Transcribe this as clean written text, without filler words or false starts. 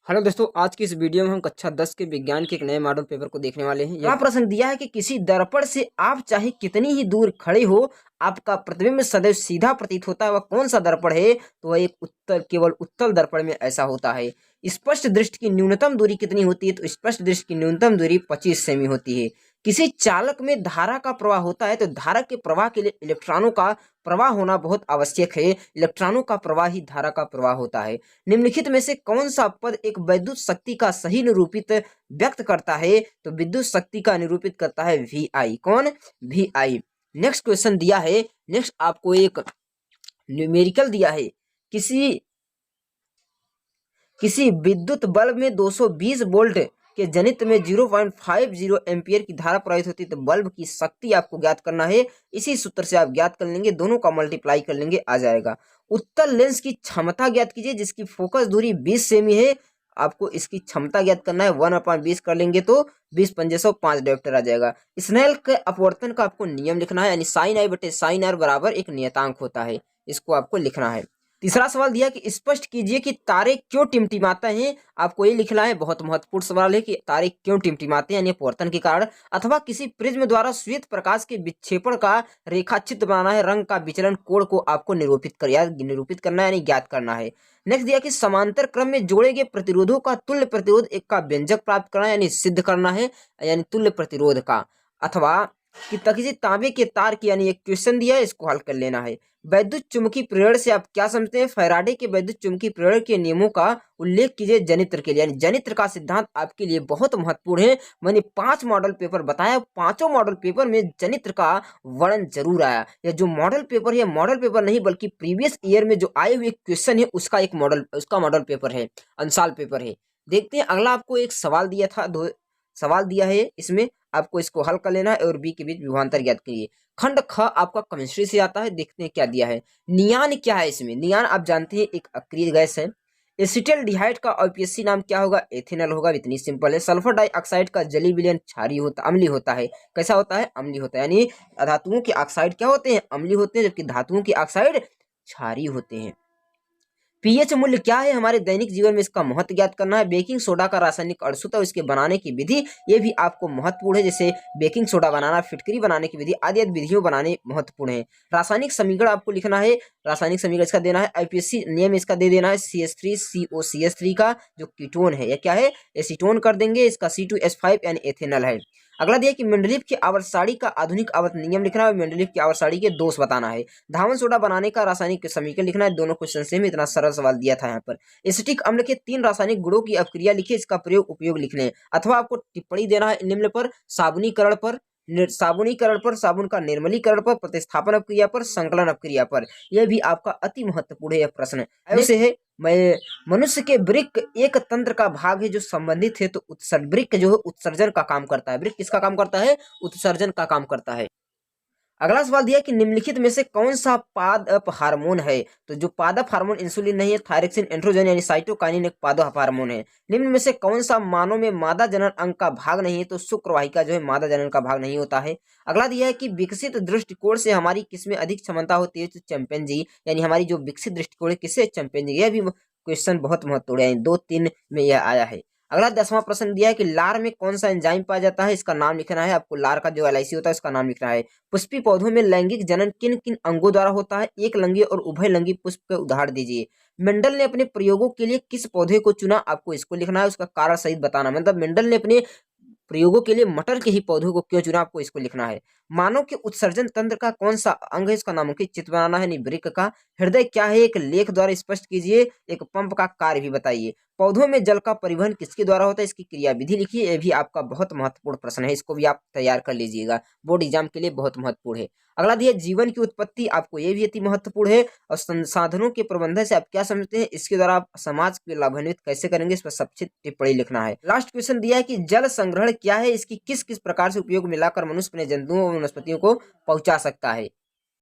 Hello दोस्तों, आज की इस वीडियो में हम कक्षा 10 के विज्ञान के एक नए मॉडल पेपर को देखने वाले हैं। यहाँ प्रश्न दिया है कि किसी दर्पण से आप चाहे कितनी ही दूर खड़े हो, आपका प्रतिबिंब सदैव सीधा प्रतीत होता है। वह कौन सा दर्पण है? तो वह एक केवल उत्तल दर्पण में ऐसा होता है। स्पष्ट दृष्टि की न्यूनतम दूरी कितनी होती है? तो स्पष्ट दृष्टि की न्यूनतम दूरी 25 सेमी होती है। किसी चालक में धारा का प्रवाह होता है, तो धारा के प्रवाह के लिए इलेक्ट्रॉनों का प्रवाह होना बहुत आवश्यक है। इलेक्ट्रॉनों का प्रवाह ही धारा का प्रवाह होता है। निम्नलिखित में से कौन सा पद एक विद्युत शक्ति का सही निरूपित व्यक्त करता है? तो विद्युत शक्ति का निरूपित करता है वी आई। कौन? We I. नेक्स्ट क्वेश्चन दिया है। नेक्स्ट आपको एक न्यूमेरिकल दिया है। किसी किसी विद्युत बल्ब में 220 वोल्ट के जनित्र में 0.50 एम्पियर की धारा प्रवाहित होती है, तो बल्ब की शक्ति आपको ज्ञात करना है। इसी सूत्र से आप ज्ञात कर लेंगे, दोनों का मल्टीप्लाई कर लेंगे, आ जाएगा। उत्तल लेंस की क्षमता ज्ञात कीजिए, जिसकी फोकस दूरी 20 सेमी है। आपको इसकी क्षमता ज्ञात करना है। 1/20 कर लेंगे तो 20 पंजे 100, 5 डायोप्टर आ जाएगा। स्नेल के अपवर्तन का आपको नियम लिखना है, यानी साइन आई बटे साइन आर बराबर एक नियतांक होता है। इसको आपको लिखना है। तीसरा सवाल दिया कि स्पष्ट कीजिए कि तारे क्यों टिमटिमाते हैं। आपको ये लिखना है, बहुत महत्वपूर्ण सवाल है कि तारे क्यों टिमटिमाते हैं, यानी अपवर्तन के कारण। अथवा किसी प्रिज्म द्वारा श्वेत प्रकाश के विक्षेपण का रेखाचित्र बनाना है। रंग का विचलन कोण को आपको निरूपित करना है, यानी ज्ञात करना है। नेक्स्ट दिया कि समांतर क्रम में जोड़े गए प्रतिरोधों का तुल्य प्रतिरोध एक का व्यंजक प्राप्त करना है, यानी सिद्ध करना है, यानी तुल्य प्रतिरोध का। अथवा कि किसी तांबे के तार की, यानी एक क्वेश्चन दिया है, इसको हल कर लेना है। वैद्युत चुंबकीय प्रेरण से आप क्या समझते हैं? फैराडे के वैद्युत चुंबकीय प्रेरण के नियमों का उल्लेख कीजिए जनित्र के लिए, यानी जनित्र का सिद्धांत आपके लिए बहुत महत्वपूर्ण है। मैंने 5 मॉडल पेपर बताया, पांचों मॉडल पेपर में जनित्र का वर्णन जरूर आया। यह जो मॉडल पेपर है, मॉडल पेपर नहीं बल्कि प्रीवियस ईयर में जो आए हुए क्वेश्चन है उसका मॉडल पेपर है, अंशाल पेपर है। देखते हैं अगला। आपको एक सवाल दिया था, 2 सवाल दिया है, इसमें आपको इसको हल कर लेना है और बी के बीच विभवांतर ज्ञात करिए। खंड ख आपका केमिस्ट्री से आता है। देखते हैं क्या दिया है। नियान क्या है इसमें? नियान आप जानते हैं एक अक्रिय गैस है। एसिटल्डिहाइड का आईपीएससी नाम क्या होगा? एथेनॉल होगा। इतनी सिंपल है। सल्फर डाइऑक्साइड का जलीय विलयन क्षारीय होता, अम्लीय होता है। कैसा होता है? अम्लीय होता है। यानी धातुओं के ऑक्साइड क्या होते हैं? अम्लीय होते हैं, जबकि धातुओं के ऑक्साइड क्षारीय होते हैं। पीएच मूल्य क्या है? हमारे दैनिक जीवन में इसका महत्व ज्ञात करना है। बेकिंग सोडा का रासायनिक अणुसूत्र और इसके बनाने की विधि, ये भी आपको महत्वपूर्ण है। जैसे बेकिंग सोडा बनाना, फिटकरी बनाने की विधि आदि विधियों बनाने महत्वपूर्ण है। रासायनिक समीकरण आपको लिखना है। रासायनिक समीकरण इसका देना है। आईपीएससी नियम इसका दे देना है। CH3COCH3 का जो कीटोन है, यह क्या है? एसीटोन कर देंगे। इसका C2H5 यानी एथेनॉल है। अगला दिया कि मेंडलीव की आवर्त सारणी का आधुनिक आवर्त नियम लिखना है। मेंडलीव की आवर्त सारणी के दोष बताना है। धावन सोडा बनाने का रासायनिक समीकरण लिखना है। दोनों क्वेश्चन सेम, इतना सरल सवाल दिया था यहाँ पर। एसिटिक अम्ल के 3 रासायनिक गुणों की अपक्रिया लिखिए, इसका प्रयोग उपयोग लिख लें। अथवा आपको टिप्पणी देना है निम्न पर: साबुनीकरण पर, साबुन का निर्मलीकरण पर, प्रतिस्थापन अपक्रिया पर, संकलन अपक्रिया पर। यह भी आपका अति महत्वपूर्ण है। यह प्रश्न ऐसे है। मैं मनुष्य के वृक्क एक तंत्र का भाग है जो संबंधित है। तो वृक्क जो है उत्सर्जन का काम करता है। वृक्क किसका काम करता है? उत्सर्जन का काम करता है। अगला सवाल दिया कि निम्नलिखित में से कौन सा पादप हार्मोन है? तो जो पादप हार्मोन इंसुलिन नहीं है। थायरोक्सिन, एंड्रोजन यानी साइटोकाइनिन एक पादप हार्मोन है। निम्न में से कौन सा मानव में मादा जनन अंग का भाग नहीं है? तो शुक्रवाहिका जो है मादा जनन का भाग नहीं होता है। अगला दिया है कि विकसित दृष्टिकोण से हमारी किसमें अधिक क्षमता होती है? तो चिंपैंजी, यानी हमारी जो विकसित दृष्टिकोण है किससे? चिंपैंजी। यह भी क्वेश्चन बहुत महत्वपूर्ण है, 2-3 में यह आया है। अगला 10वां प्रश्न दिया है कि लार में कौन सा एंजाइम पाया जाता है? इसका नाम लिखना है। आपको लार का जो LIC होता है इसका नाम लिखना है। पुष्पी पौधों में लैंगिक जनन किन किन अंगों द्वारा होता है? एक लिंगी और उभय लिंगी पुष्प के उदाहरण दीजिए। मेंडल ने अपने प्रयोगों के लिए किस पौधे को चुना? आपको इसको लिखना है, उसका कारण सहित बताना। मतलब मेंडल ने अपने प्रयोगों के लिए मटर के ही पौधों को क्यों चुना? आपको इसको लिखना है। मानव के उत्सर्जन तंत्र का कौन सा अंग है? इसका नामांकित चित्र बनाना है। वृक्क का। हृदय क्या है? एक लेख द्वारा स्पष्ट कीजिए। एक पंप का कार्य भी बताइए। पौधों में जल का परिवहन किसके द्वारा होता है? इसकी क्रिया विधि लिखिए। यह भी आपका बहुत महत्वपूर्ण प्रश्न है, इसको भी आप तैयार कर लीजिएगा, बोर्ड एग्जाम के लिए बहुत महत्वपूर्ण है। अगला दिया जीवन की उत्पत्ति, आपको यह भी अति महत्वपूर्ण है। और संसाधनों के प्रबंधन से आप क्या समझते हैं? इसके द्वारा आप समाज को लाभान्वित कैसे करेंगे? इस पर संक्षिप्त टिप्पणी लिखना है। लास्ट क्वेश्चन दिया है कि जल संग्रहण क्या है? इसकी किस किस प्रकार से उपयोग मिलाकर मनुष्य अपने जंतुओं और वनस्पतियों को पहुंचा सकता है?